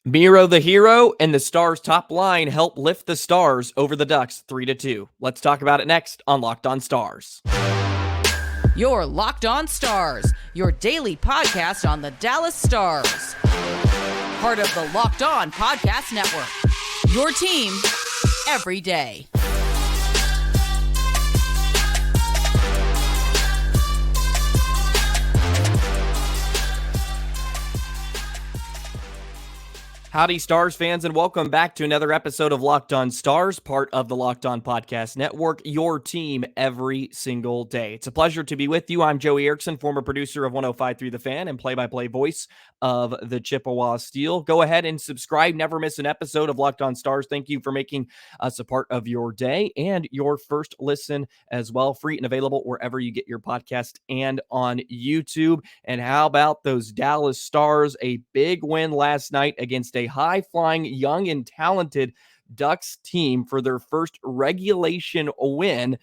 Miro the hero and the Stars top line help lift the Stars over the Ducks 3-2. Let's talk about it next on Locked On Stars. Your Locked On Stars, your daily podcast on the Dallas Stars. Part of the Locked On Podcast Network. Your team every day. Howdy, Stars fans, and welcome back to another episode of Locked On Stars, part of the Locked On Podcast Network, your team every single day. It's a pleasure to be with you. I'm Joey Erickson, former producer of 105.3 The Fan and play-by-play voice of the Chippewa Steel. Go ahead and subscribe. Never miss an episode of Locked On Stars. Thank you for making us a part of your day and your first listen as well. Free and available wherever you get your podcast and on YouTube. And how about those Dallas Stars? A big win last night against a high-flying, young, and talented Ducks team for their first regulation win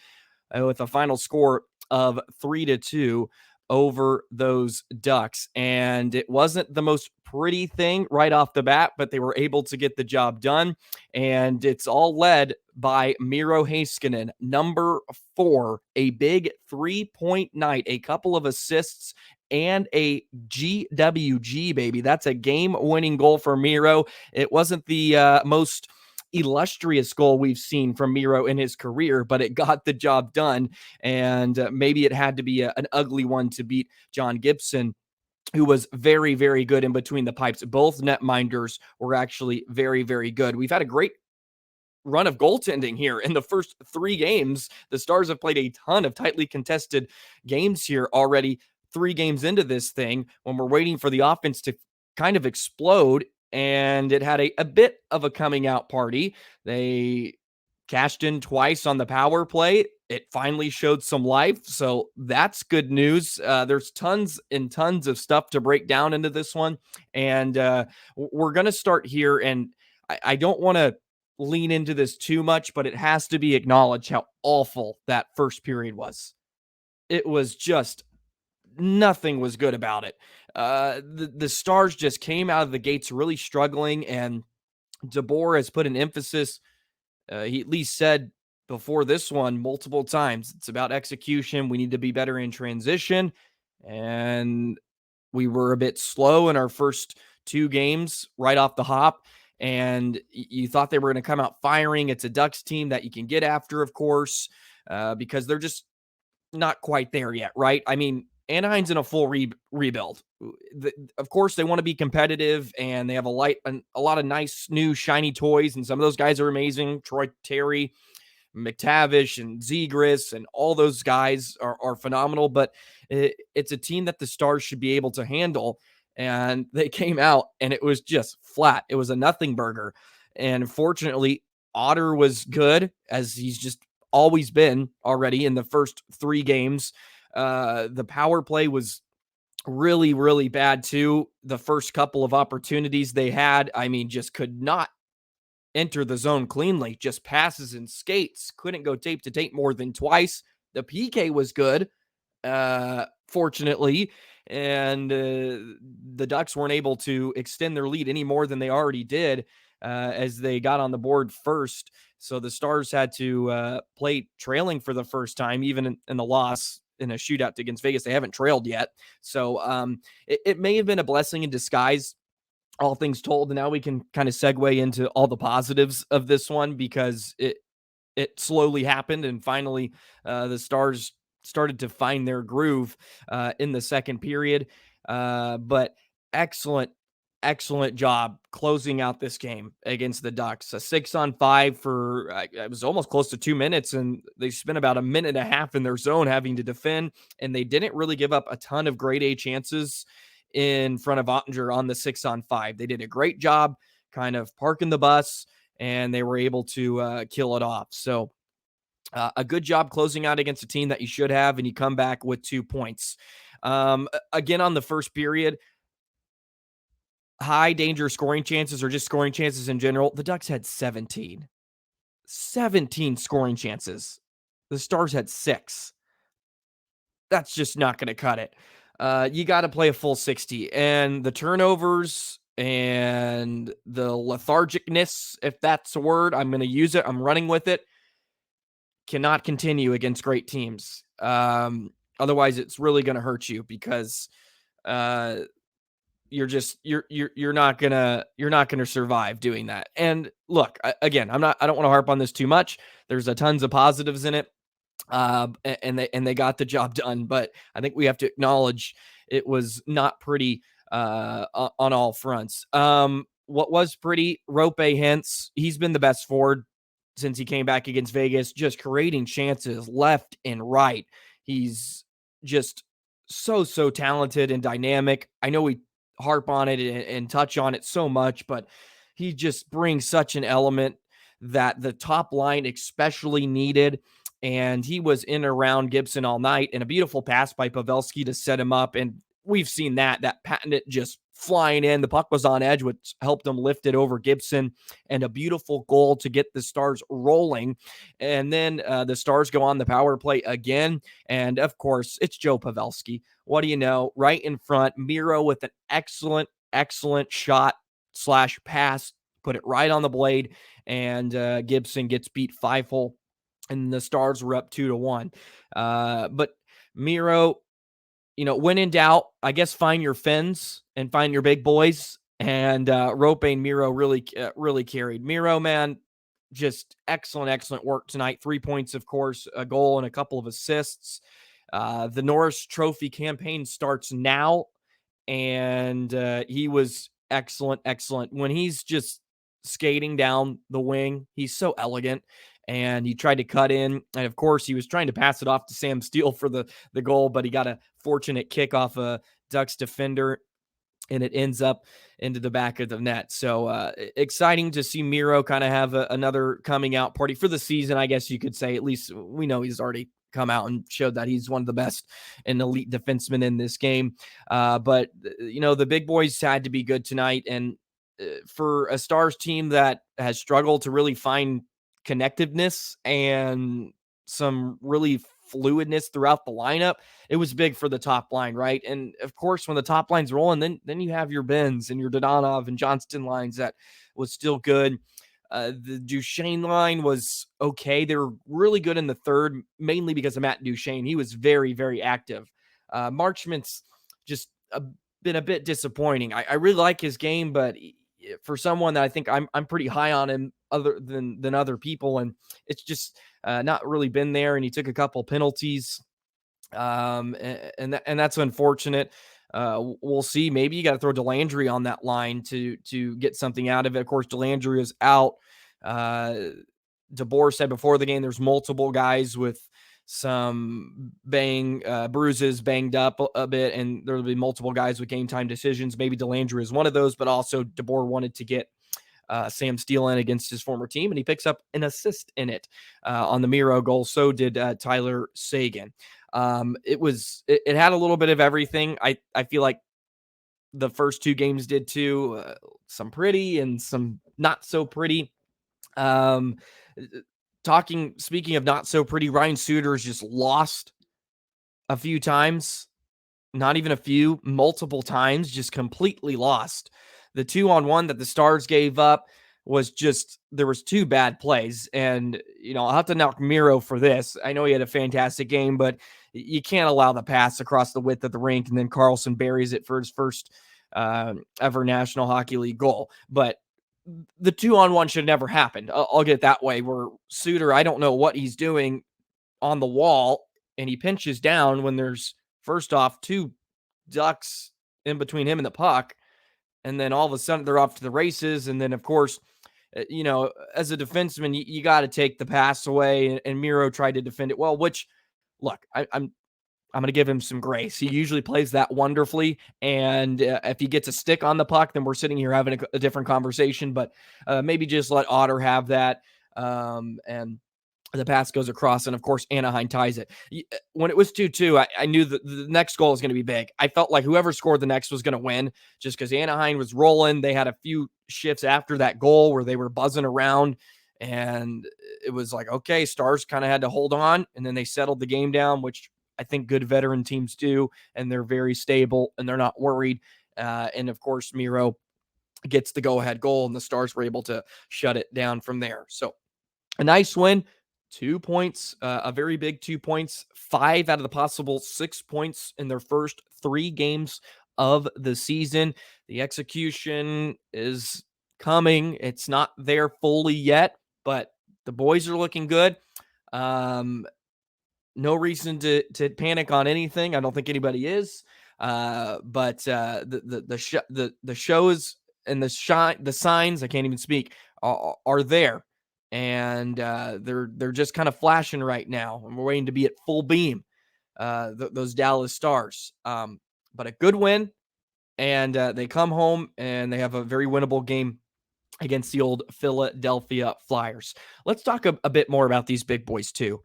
with a final score of 3-2 over those Ducks. And it wasn't the most pretty thing right off the bat, but they were able to get the job done. And it's all led by Miro Heiskanen, number 4, a big 3-point night, a couple of assists, and a GWG, baby. That's a game-winning goal for Miro. It wasn't the most illustrious goal we've seen from Miro in his career, but it got the job done. And maybe it had to be an ugly one to beat John Gibson, who was very, very good in between the pipes. Both netminders were actually very, very good. We've had a great run of goaltending here in the first 3 games. The Stars have played a ton of tightly contested games here already. 3 games into this thing, when we're waiting for the offense to kind of explode, and it had a bit of a coming out party. They cashed in twice on the power play. It finally showed some life, so that's good news. There's tons and tons of stuff to break down into this one, and we're going to start here, and I don't want to lean into this too much, but it has to be acknowledged how awful that first period was. It was just nothing was good about it. The Stars just came out of the gates really struggling, and DeBoer has put an emphasis. He at least said before this one multiple times, it's about execution. We need to be better in transition. And we were a bit slow in our first 2 games right off the hop. And you thought they were going to come out firing. It's a Ducks team that you can get after, of course, because they're just not quite there yet, right? I mean, Anaheim's in a full rebuild. Of course, they want to be competitive, and they have a lot of nice new shiny toys, and some of those guys are amazing. Troy Terry, McTavish, and Zegras, and all those guys are phenomenal, but it's a team that the Stars should be able to handle, and they came out, and it was just flat. It was a nothing burger, and fortunately, Otter was good, as he's just always been already in the first 3 games. The power play was really, really bad too. The first couple of opportunities they had, I mean, just could not enter the zone cleanly. Just passes and skates. Couldn't go tape to tape more than twice. The PK was good, fortunately, and the Ducks weren't able to extend their lead any more than they already did as they got on the board first. So the Stars had to play trailing for the first time, even in the loss in a shootout against Vegas. They haven't trailed yet. So it may have been a blessing in disguise, all things told. And now we can kind of segue into all the positives of this one, because it slowly happened. And finally, the Stars started to find their groove in the second period. But excellent job closing out this game against the Ducks. A 6-on-5 for, it was almost close to 2 minutes, and they spent about a minute and a half in their zone having to defend, and they didn't really give up a ton of grade A chances in front of Oettinger on the 6-on-5. They did a great job kind of parking the bus, and they were able to kill it off. So a good job closing out against a team that you should have, and you come back with 2 points. Again, on the first period, high danger scoring chances, or just scoring chances in general, the Ducks had 17 scoring chances. The Stars had 6. That's just not going to cut it. You got to play a full 60, and the turnovers and the lethargicness, if that's a word, I'm going to use it. I'm running with it. Cannot continue against great teams. Otherwise, it's really going to hurt you because you're not gonna survive doing that. And look, I don't want to harp on this too much. There's a tons of positives in it, and they got the job done. But I think we have to acknowledge it was not pretty on all fronts. What was pretty, Roope Hintz, he's been the best forward since he came back against Vegas, just creating chances left and right. He's just so talented and dynamic. I know we harp on it and touch on it so much, but he just brings such an element that the top line especially needed. And he was in around Gibson all night, and a beautiful pass by Pavelski to set him up. And we've seen that patented just flying in. The puck was on edge, which helped him lift it over Gibson, and a beautiful goal to get the Stars rolling. And then the Stars go on the power play again. And of course, it's Joe Pavelski. What do you know? Right in front, Miro with an excellent shot / pass, put it right on the blade. And Gibson gets beat 5-hole, and the Stars were up 2-1. But Miro, when in doubt, I guess find your Finns and find your big boys. And Roope and Miro really carried. Miro, man, just excellent work tonight. 3 points, of course, a goal and a couple of assists. The Norris Trophy campaign starts now, and he was excellent. When he's just skating down the wing, he's so elegant. And he tried to cut in. And, of course, he was trying to pass it off to Sam Steele for the goal, but he got a fortunate kick off a Ducks defender, and it ends up into the back of the net. So exciting to see Miro kind of have another coming out party for the season, I guess you could say. At least we know he's already come out and showed that he's one of the best and elite defensemen in this game. But the big boys had to be good tonight. And for a Stars team that has struggled to really find connectiveness and some really fluidness throughout the lineup, it was big for the top line, right? And of course, when the top line's rolling, then you have your Benz and your Dodonov and Johnston lines that was still good. The Duchesne line was okay. They were really good in the third, mainly because of Matt Duchesne. He was very active. Marchment's just been a bit disappointing. I really like his game, but for someone that I think I'm pretty high on him other than other people, and it's just not really been there. And he took a couple penalties, and that's unfortunate. We'll see. Maybe you got to throw Delandry on that line to get something out of it. Of course, Delandry is out. DeBoer said before the game there's multiple guys with some bruises, banged up a bit, and there'll be multiple guys with game time decisions. Maybe Delandry is one of those, but also DeBoer wanted to get Sam Steele in against his former team, and he picks up an assist in it on the Miro goal. So did Tyler Seguin. It had a little bit of everything. I feel like the first two games did too. Some pretty and some not so pretty. Speaking of not so pretty, Ryan Suter's just lost a few times, not even a few, multiple times, just completely lost. The 2-on-1 that the Stars gave up was just, there was two bad plays. And, I'll have to knock Miro for this. I know he had a fantastic game, but you can't allow the pass across the width of the rink and then Carlson buries it for his first ever National Hockey League goal. But the 2-on-1 should have never happened. I'll get it that way, where Suter, I don't know what he's doing on the wall, and he pinches down when there's, first off, two Ducks in between him and the puck, and then all of a sudden they're off to the races. And then, of course, as a defenseman, you got to take the pass away, and Miro tried to defend it well, which, look, I'm going to give him some grace. He usually plays that wonderfully. And if he gets a stick on the puck, then we're sitting here having a different conversation. But maybe just let Otter have that. And the pass goes across. And, of course, Anaheim ties it. When it was 2-2, I knew that the next goal was going to be big. I felt like whoever scored the next was going to win just because Anaheim was rolling. They had a few shifts after that goal where they were buzzing around. And it was like, okay, Stars kind of had to hold on. And then they settled the game down, which I think good veteran teams do, and they're very stable and they're not worried. And of course, Miro gets the go-ahead goal, and the Stars were able to shut it down from there. So a nice win, 2 points, a very big 2 points, 5 out of the possible 6 points in their first 3 games of the season. The execution is coming. It's not there fully yet, but the boys are looking good. No reason to panic on anything. I don't think anybody is. But the shows and the signs, I can't even speak, are there, and they're just kind of flashing right now, and we're waiting to be at full beam. Those Dallas Stars, but a good win, and they come home and they have a very winnable game against the old Philadelphia Flyers. Let's talk a bit more about these big boys too,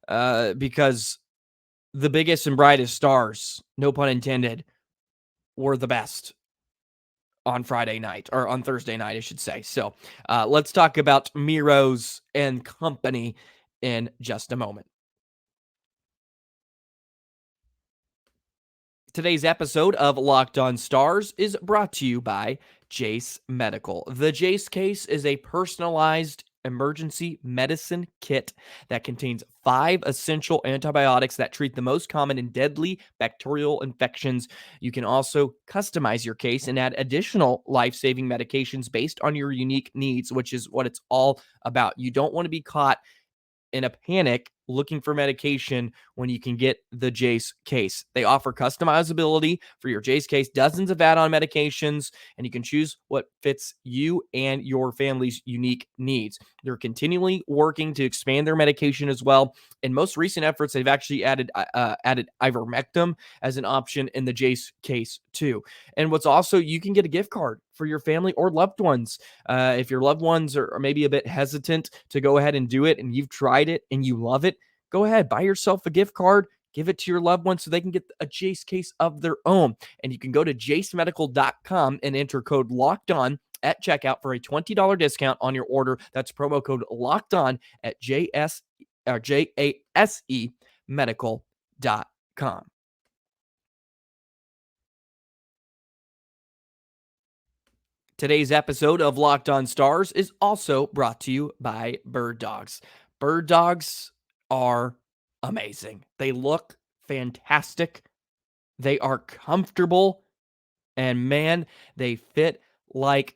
because the biggest and brightest stars, no pun intended, were the best on Friday night, or on Thursday night, I should say. So let's talk about Miro's and company in just a moment. Today's episode of Locked On Stars is brought to you by Jace Medical. The Jace case is a personalized emergency medicine kit that contains 5 essential antibiotics that treat the most common and deadly bacterial infections. You can also customize your case and add additional life-saving medications based on your unique needs, which is what it's all about. You don't want to be caught in a panic looking for medication when you can get the Jace case. They offer customizability for your Jace case, dozens of add-on medications, and you can choose what fits you and your family's unique needs. They're continually working to expand their medication as well. In most recent efforts, they've actually added ivermectin as an option in the Jace case too. And what's also, you can get a gift card for your family or loved ones. If your loved ones are maybe a bit hesitant to go ahead and do it, and you've tried it and you love it, go ahead, buy yourself a gift card, give it to your loved ones so they can get a Jace case of their own. And you can go to jacemedical.com and enter code LOCKEDON at checkout for a $20 discount on your order. That's promo code LOCKEDON at jasemedical.com. Today's episode of Locked On Stars is also brought to you by Bird Dogs. Bird Dogs are amazing. They look fantastic. They are comfortable. And man, they fit like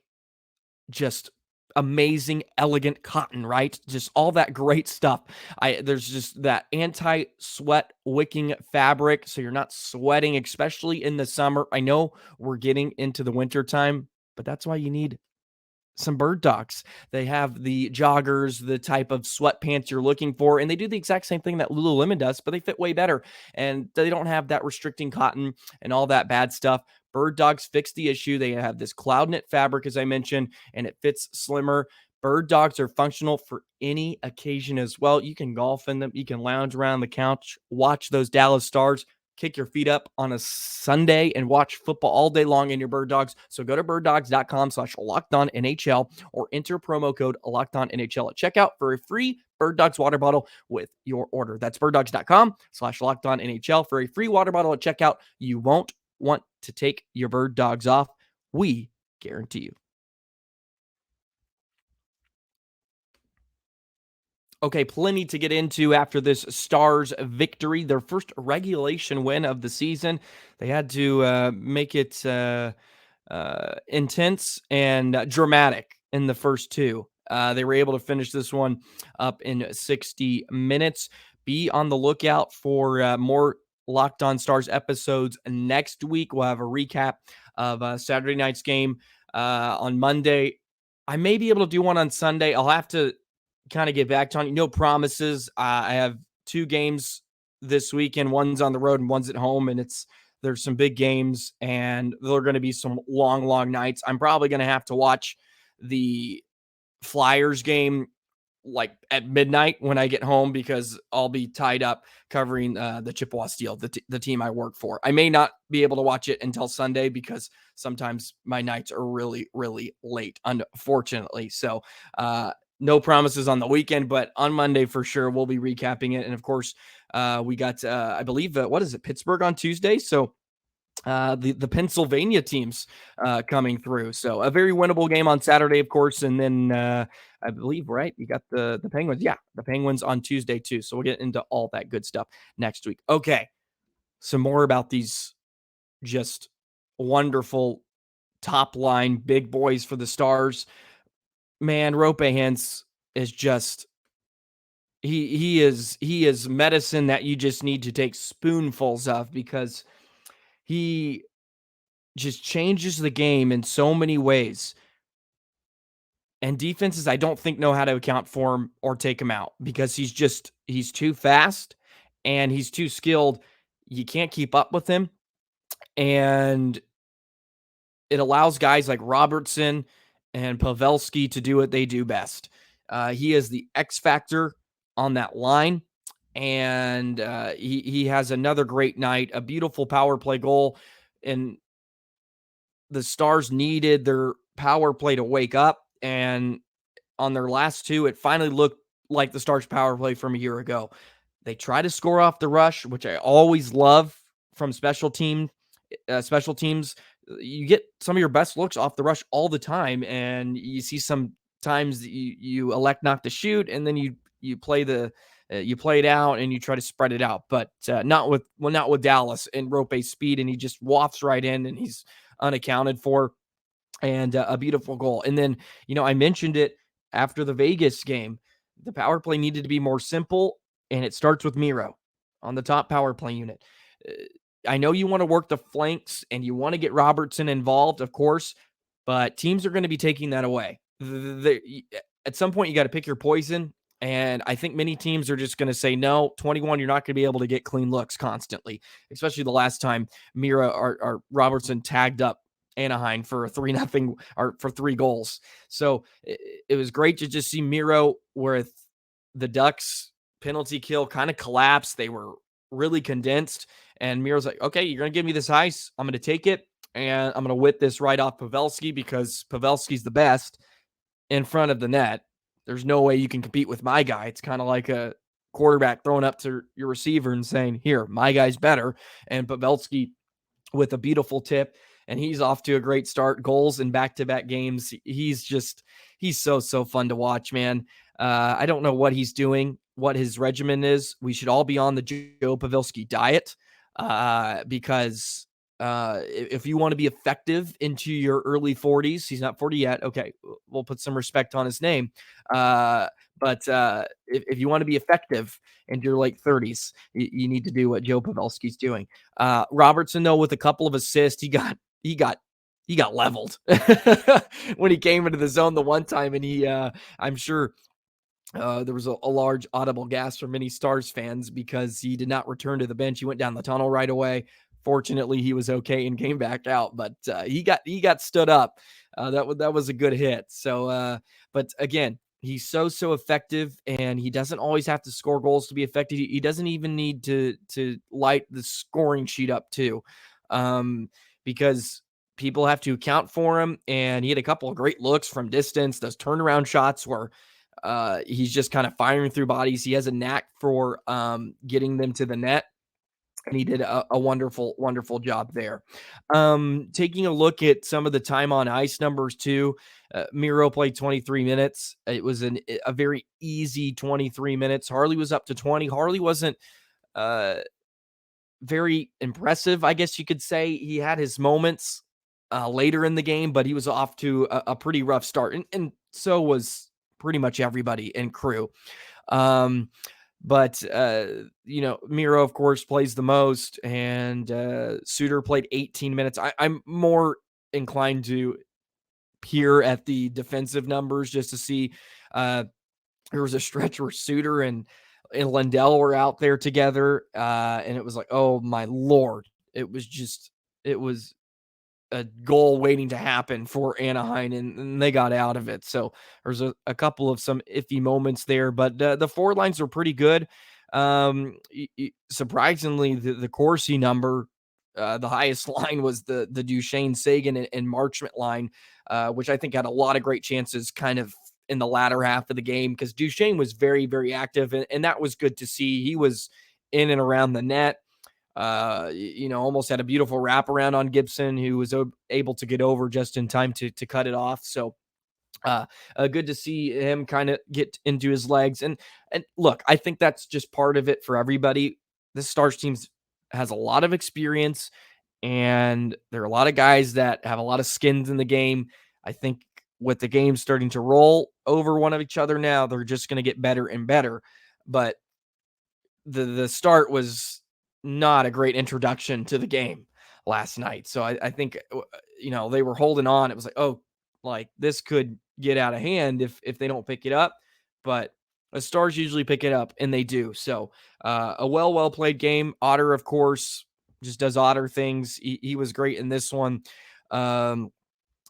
just amazing, elegant cotton, right? Just all that great stuff. There's just that anti-sweat wicking fabric, so you're not sweating, especially in the summer. I know we're getting into the winter time, but that's why you need some Bird Dogs. They have the joggers, the type of sweatpants you're looking for, and they do the exact same thing that Lululemon does, but they fit way better, and they don't have that restricting cotton and all that bad stuff. Bird Dogs fix the issue. They have this cloud knit fabric, as I mentioned, and it fits slimmer. Bird Dogs are functional for any occasion as well. You can golf in them. You can lounge around the couch, watch those Dallas Stars, kick your feet up on a Sunday and watch football all day long in your Bird Dogs. So go to birddogs.com/LockedOnNHL or enter promo code LockedOnNHL at checkout for a free Bird Dogs water bottle with your order. That's birddogs.com/LockedOnNHL for a free water bottle at checkout. You won't want to take your Bird Dogs off. We guarantee you. Okay, plenty to get into after this Stars victory, their first regulation win of the season. They had to make it intense and dramatic in the first 2. They were able to finish this one up in 60 minutes. Be on the lookout for more Locked On Stars episodes next week. We'll have a recap of Saturday night's game on Monday. I may be able to do one on Sunday. I'll have to kind of get back to you. No promises. I have 2 games this weekend. One's on the road and one's at home, and there's some big games, and there are going to be some long nights. I'm probably going to have to watch the Flyers game like at midnight when I get home, because I'll be tied up covering the Chippewa Steel, the team I work for. I may not be able to watch it until Sunday because sometimes my nights are really, really late, unfortunately. So no promises on the weekend, but on Monday for sure, we'll be recapping it. And of course, we got, I believe, what is it, Pittsburgh on Tuesday. So the Pennsylvania teams coming through. So a very winnable game on Saturday, of course. And then I believe, right, you got the Penguins. Yeah, the Penguins on Tuesday too. So we'll get into all that good stuff next week. Okay, some more about these just wonderful top line big boys for the Stars. Man, Roope Hintz is just he is medicine that you just need to take spoonfuls of, because he just changes the game in so many ways. And defenses, I don't think, know how to account for him or take him out, because he's too fast and he's too skilled. You can't keep up with him. And it allows guys like Robertson and Pavelski to do what they do best. He is the X factor on that line. And he has another great night, a beautiful power play goal. And the Stars needed their power play to wake up. And on their last two, it finally looked like the Stars power play from a year ago. They try to score off the rush, which I always love from special teams. You get some of your best looks off the rush all the time, and you see sometimes you elect not to shoot, and then you play it out and you try to spread it out, but not with Dallas and Roope's speed, and he just wafts right in and he's unaccounted for. And a beautiful goal. And then, I mentioned it after the Vegas game, the power play needed to be more simple, and it starts with Miro on the top power play unit. I know you want to work the flanks and you want to get Robertson involved, of course, but teams are going to be taking that away. At some point, you got to pick your poison. And I think many teams are just going to say, no, 21, you're not going to be able to get clean looks constantly, especially the last time Miro or Robertson tagged up Anaheim for a 3-0 or for 3 goals. So it was great to just see Miro with the Ducks penalty kill kind of collapse. They were really condensed, and Miro's like, okay, you're going to give me this ice. I'm going to take it, and I'm going to whip this right off Pavelski, because Pavelski's the best in front of the net. There's no way you can compete with my guy. It's kind of like a quarterback throwing up to your receiver and saying, here, my guy's better. And Pavelski with a beautiful tip, and he's off to a great start. Goals in back-to-back games. He's so fun to watch, man. I don't know what he's doing, what his regimen is. We should all be on the Joe Pavelski diet, because if you want to be effective into your early 40s, he's not 40 yet. Okay, we'll put some respect on his name. But if you want to be effective into your late 30s, you need to do what Joe Pavelski's doing. Robertson, though, with a couple of assists, he got leveled when he came into the zone the one time, and I'm sure there was a large audible gasp from many Stars fans, because he did not return to the bench. He went down the tunnel right away. Fortunately, he was okay and came back out, but he got stood up. That was a good hit. So, but again, he's so effective, and he doesn't always have to score goals to be effective. He doesn't even need to light the scoring sheet up too, because people have to account for him. And he had a couple of great looks from distance. Those turnaround shots where he's just kind of firing through bodies. He has a knack for getting them to the net. And he did a wonderful, wonderful job there. Taking a look at some of the time on ice numbers too, Miro played 23 minutes. It was a very easy 23 minutes. Harley was up to 20. Harley wasn't very impressive, I guess you could say. He had his moments later in the game, but he was off to a pretty rough start. And so was pretty much everybody in crew. But Miro, of course, plays the most, and Suter played 18 minutes. I'm more inclined to peer at the defensive numbers just to see. There was a stretch where Suter and Lindell were out there together, and it was like, oh my Lord. It was a goal waiting to happen for Anaheim, and they got out of it. So there's a couple of some iffy moments there, but the forward lines are pretty good. Surprisingly, the Corsi number, the highest line was the Duchesne, Sagan, and Marchment line, which I think had a lot of great chances kind of in the latter half of the game, because Duchesne was very, very active, and that was good to see. He was in and around the net. almost had a beautiful wraparound on Gibson, who was able to get over just in time to cut it off. So good to see him kind of get into his legs. And look, I think that's just part of it for everybody. The Stars teams has a lot of experience, and there are a lot of guys that have a lot of skins in the game. I think with the game starting to roll over one of each other now, they're just going to get better and better. But the start was not a great introduction to the game last night. So I think, they were holding on. It was like, oh, like this could get out of hand if they don't pick it up. But the Stars usually pick it up, and they do. So a well played game. Otter, of course, just does Otter things. He was great in this one.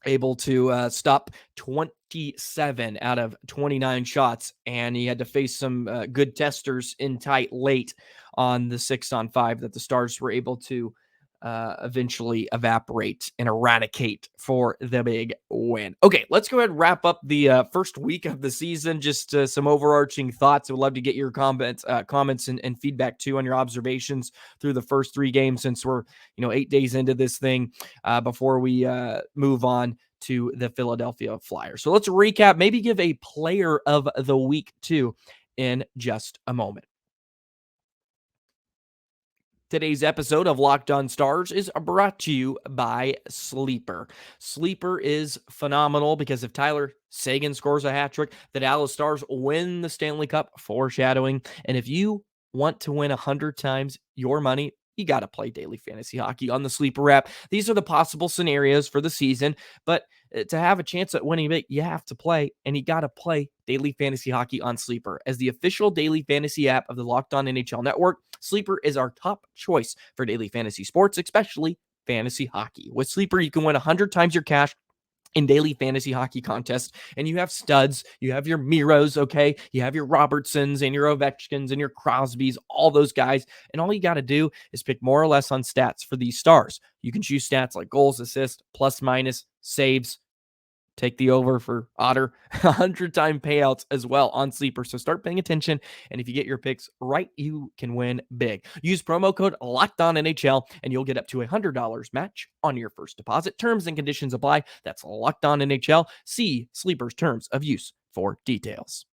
Able to stop 27 out of 29 shots, and he had to face some good testers in tight late on the 6-on-5 that the Stars were able to eventually evaporate and eradicate for the big win. Okay, let's go ahead and wrap up the first week of the season. Just some overarching thoughts. I would love to get your comments and feedback too on your observations through the first 3 games, since we're 8 days into this thing before we move on to the Philadelphia Flyers. So let's recap, maybe give a player of the week too in just a moment. Today's episode of Locked On Stars is brought to you by Sleeper. Sleeper is phenomenal because if Tyler Seguin scores a hat trick, the Dallas Stars win the Stanley Cup, foreshadowing. And if you want to win 100 times your money, you got to play daily fantasy hockey on the Sleeper app. These are the possible scenarios for the season, but to have a chance at winning big, you have to play, and you got to play daily fantasy hockey on Sleeper. As the official daily fantasy app of the Locked On NHL Network, Sleeper is our top choice for daily fantasy sports, especially fantasy hockey. With Sleeper, you can win 100 times your cash in daily fantasy hockey contests, and you have studs, you have your Miros, okay? You have your Robertsons and your Ovechkins and your Crosbys, all those guys, and all you got to do is pick more or less on stats for these stars. You can choose stats like goals, assists, plus, minus, saves. Take the over for Otter, 100-time payouts as well on Sleeper. So start paying attention, and if you get your picks right, you can win big. Use promo code LOCKEDONNHL, and you'll get up to $100 match on your first deposit. Terms and conditions apply. That's LOCKEDONNHL. See Sleeper's terms of use for details.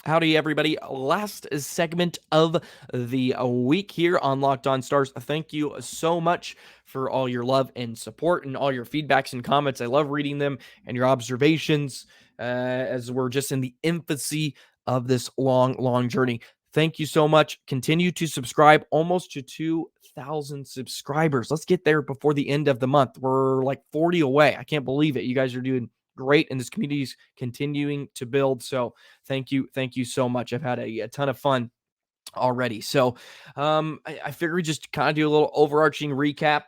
Howdy, everybody. Last segment of the week here on Locked On Stars. Thank you so much for all your love and support and all your feedbacks and comments. I love reading them and your observations as we're just in the infancy of this long journey. Thank you so much. Continue to subscribe. Almost to 2,000 subscribers. Let's get there before the end of the month. We're like 40 away. I can't believe it. You guys are doing great, and this community is continuing to build. So thank you so much. I've had a ton of fun already. So I figured we just kind of do a little overarching recap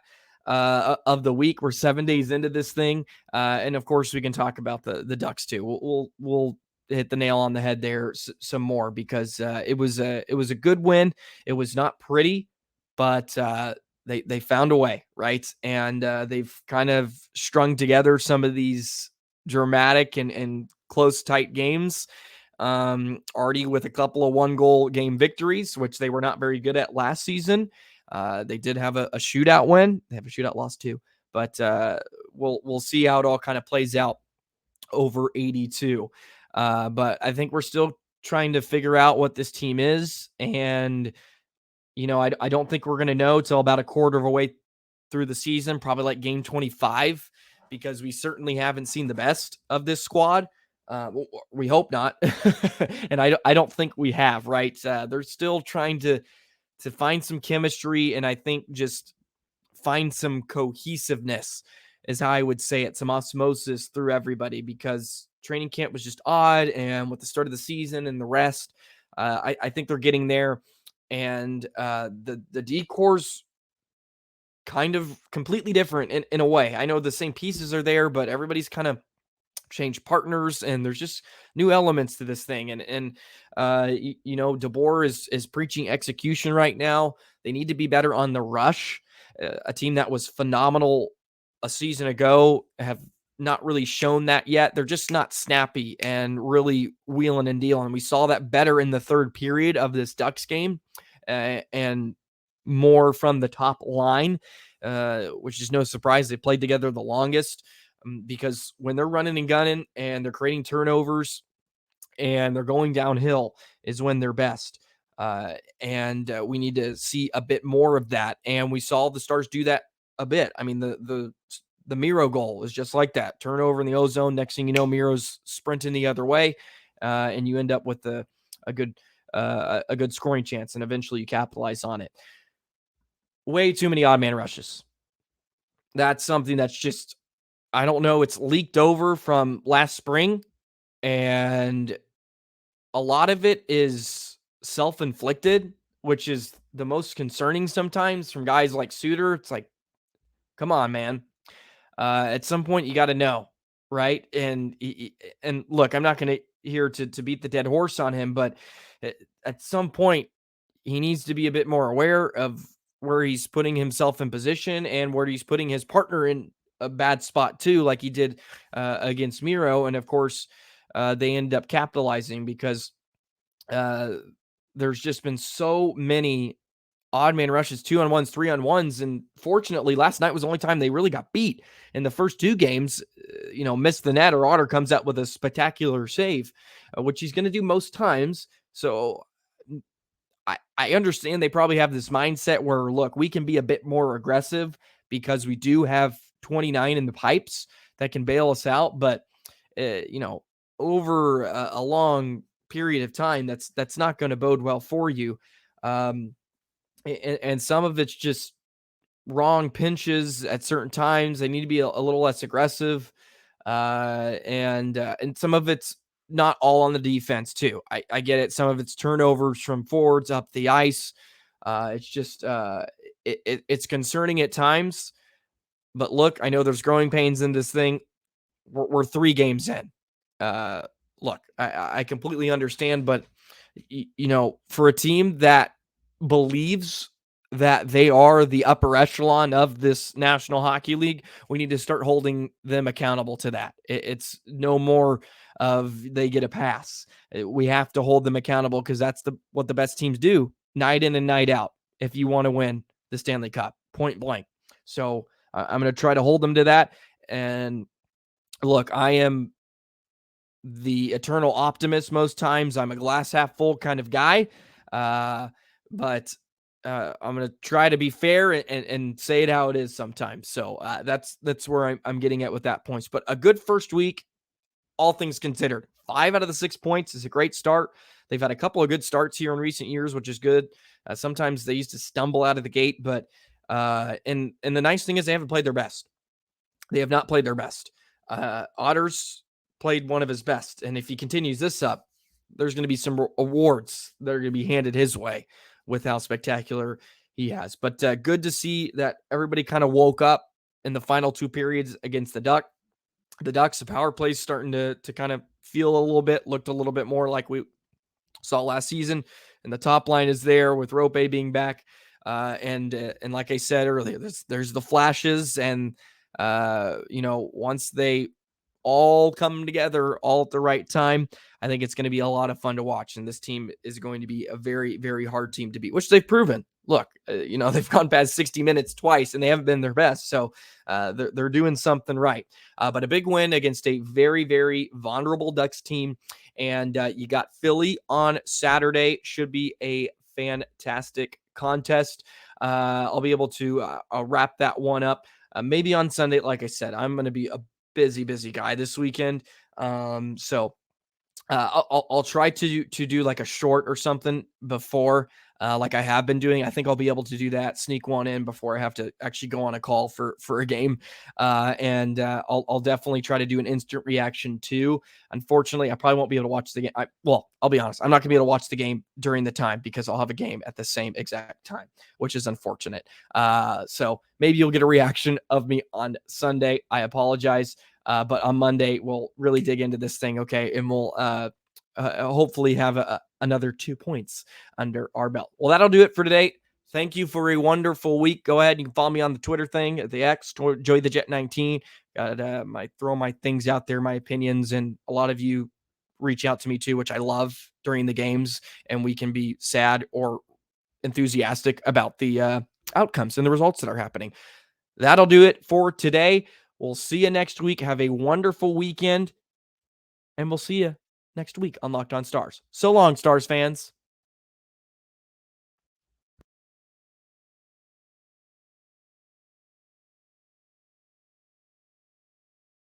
of the week. We're 7 days into this thing, and of course we can talk about the Ducks too. We'll hit the nail on the head there some more, because it was a good win. It was not pretty, but they found a way, right? And they've kind of strung together some of these dramatic and close, tight games, already with a couple of 1-goal game victories, which they were not very good at last season. They did have a shootout win. They have a shootout loss too, but we'll see how it all kind of plays out over 82. But I think we're still trying to figure out what this team is, and I don't think we're going to know till about a quarter of a way through the season, probably like game 25, because we certainly haven't seen the best of this squad. We hope not. And I don't think we have, right? They're still trying to find some chemistry, and I think just find some cohesiveness is how I would say it, some osmosis through everybody, because training camp was just odd, and with the start of the season and the rest, I think they're getting there. And the decor's kind of completely different in a way. I know the same pieces are there, but everybody's kind of changed partners, and there's just new elements to this thing. And DeBoer is preaching execution right now. They need to be better on the rush. A team that was phenomenal a season ago have not really shown that yet. They're just not snappy and really wheeling and dealing. We saw that better in the third period of this Ducks game, and more from the top line, which is no surprise. They played together the longest, because when they're running and gunning and they're creating turnovers and they're going downhill is when they're best. And we need to see a bit more of that. And we saw the Stars do that a bit. I mean, the Miro goal is just like that. Turnover in the ozone. Next thing you know, Miro's sprinting the other way, and you end up with a good scoring chance, and eventually you capitalize on it. Way too many odd man rushes. That's something that's just, I don't know, it's leaked over from last spring, and a lot of it is self-inflicted, which is the most concerning sometimes from guys like Suter. It's like, come on, man. At some point you got to know, right? And look, I'm not going to here to beat the dead horse on him, but at some point he needs to be a bit more aware of where he's putting himself in position and where he's putting his partner in a bad spot too, like he did against Miro. And of course, they end up capitalizing because there's just been so many odd man rushes, 2-on-1s, 3-on-1s. And fortunately, last night was the only time they really got beat. In the first two games, missed the net, or Otter comes out with a spectacular save, which he's going to do most times. So I understand they probably have this mindset where, look, we can be a bit more aggressive because we do have 29 in the pipes that can bail us out. But, over a long period of time, that's not going to bode well for you. And some of it's just wrong pinches at certain times. They need to be a little less aggressive. And some of it's not all on the defense too. I get it. Some of it's turnovers from forwards up the ice. It's just, it's concerning at times, but look, I know there's growing pains in this thing. We're 3 games in. Look, I completely understand, but for a team that believes that they are the upper echelon of this National Hockey League, we need to start holding them accountable to that. It's no more of they get a pass. We have to hold them accountable because that's what the best teams do night in and night out if you want to win the Stanley Cup, point blank. So I'm going to try to hold them to that. And look, I am the eternal optimist most times. I'm a glass half full kind of guy. But I'm going to try to be fair and say it how it is sometimes. So that's where I'm getting at with that points. But a good first week, all things considered. 5 out of the 6 points is a great start. They've had a couple of good starts here in recent years, which is good. Sometimes they used to stumble out of the gate, but and the nice thing is they haven't played their best. They have not played their best. Otter's played one of his best, and if he continues this up, there's going to be some awards that are going to be handed his way with how spectacular he has. But good to see that everybody kind of woke up in the final 2 periods against the Ducks. The power play's starting to kind of feel a little bit, looked a little bit more like we saw last season. And the top line is there with Roope being back. And like I said earlier, there's the flashes. And, once they all come together all at the right time, I think it's going to be a lot of fun to watch. And this team is going to be a very, very hard team to beat, which they've proven. Look, they've gone past 60 minutes twice and they haven't been their best. So they're doing something right. But a big win against a very, very vulnerable Ducks team. And you got Philly on Saturday. Should be a fantastic contest. I'll be able to wrap that one up. Maybe on Sunday, like I said, I'm going to be a busy guy this weekend. So I'll try to do like a short or something before, like I have been doing. I think I'll be able to do that, sneak one in before I have to actually go on a call for a game. And I'll definitely try to do an instant reaction too. Unfortunately, I probably won't be able to watch the game. I'll be honest. I'm not gonna be able to watch the game during the time because I'll have a game at the same exact time, which is unfortunate. So maybe you'll get a reaction of me on Sunday. I apologize. But on Monday, we'll really dig into this thing, okay? And we'll hopefully have another 2 points under our belt. Well, that'll do it for today. Thank you for a wonderful week. Go ahead. You can follow me on the Twitter thing, the X, Joy the Jet 19. Got throw my things out there, my opinions, and a lot of you reach out to me too, which I love during the games, and we can be sad or enthusiastic about the outcomes and the results that are happening. That'll do it for today. We'll see you next week. Have a wonderful weekend, and we'll see you next week on Locked On Stars. So long, Stars fans.